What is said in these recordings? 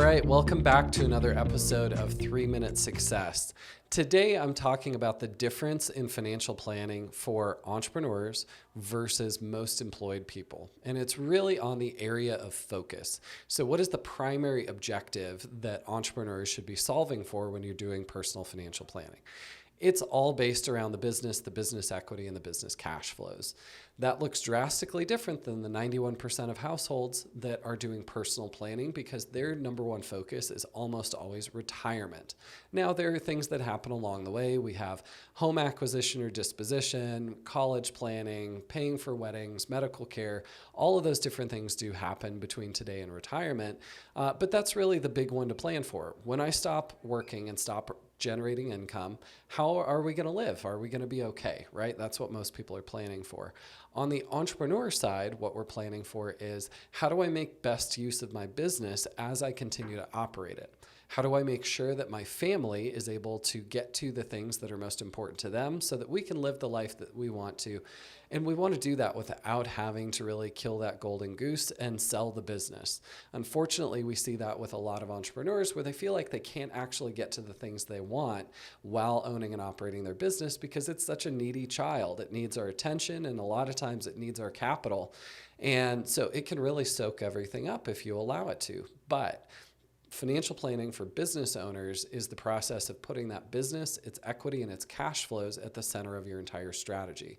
right, welcome back to another episode of 3-Minute Success. Today, I'm talking about the difference in financial planning for entrepreneurs versus most employed people. And it's really on the area of focus. So what is the primary objective that entrepreneurs should be solving for when you're doing personal financial planning? It's all based around the business equity, and the business cash flows. That looks drastically different than the 91% of households that are doing personal planning because their number one focus is almost always retirement. Now, there are things that happen along the way. We have home acquisition or disposition, college planning, paying for weddings, medical care. All of those different things do happen between today and retirement, but that's really the big one to plan for. When I stop working and stop generating income, how are we going to live? Are we going to be okay, right? That's what most people are planning for. On the entrepreneur side, what we're planning for is how do I make best use of my business as I continue to operate it? How do I make sure that my family is able to get to the things that are most important to them so that we can live the life that we want to? And we want to do that without having to really kill that golden goose and sell the business. Unfortunately, we see that with a lot of entrepreneurs where they feel like they can't actually get to the things they want while owning and operating their business because it's such a needy child. It needs our attention, and a lot of times it needs our capital. And so it can really soak everything up if you allow it to. But financial planning for business owners is the process of putting that business, its equity, and its cash flows at the center of your entire strategy.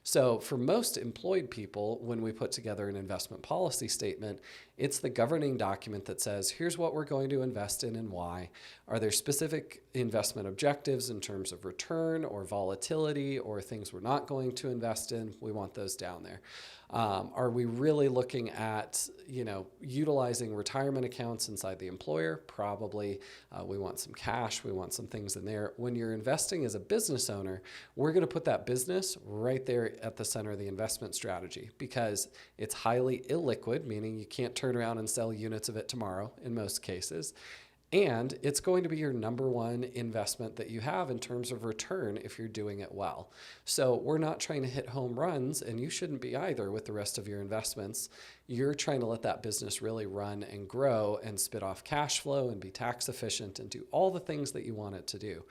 So for most employed people, when we put together an investment policy statement, it's the governing document that says, here's what we're going to invest in and why. Are there specific investment objectives in terms of return or volatility or things we're not going to invest in? We want those down there. Are we really looking at, utilizing retirement accounts inside the employer? Probably. We want some cash. We want some things in there. When you're investing as a business owner, we're going to put that business right there at the center of the investment strategy because it's highly illiquid, meaning you can't turn around and sell units of it tomorrow in most cases. And it's going to be your number one investment that you have in terms of return if you're doing it well. So we're not trying to hit home runs, and you shouldn't be either with the rest of your investments. You're trying to let that business really run and grow and spit off cash flow and be tax efficient and do all the things that you want it to do.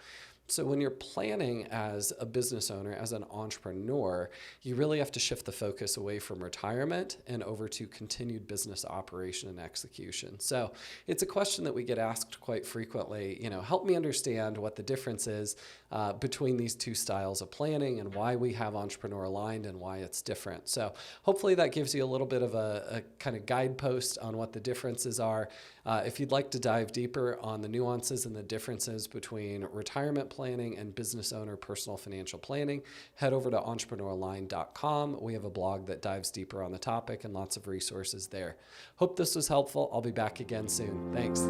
So when you're planning as a business owner, as an entrepreneur, you really have to shift the focus away from retirement and over to continued business operation and execution. So it's a question that we get asked quite frequently, help me understand what the difference is between these two styles of planning and why we have entrepreneur aligned and why it's different. So hopefully that gives you a little bit of a kind of guidepost on what the differences are. If you'd like to dive deeper on the nuances and the differences between retirement planning and business owner personal financial planning, head over to entrepreneuraligned.com. We have a blog that dives deeper on the topic and lots of resources there. Hope this was helpful. I'll be back again soon. Thanks.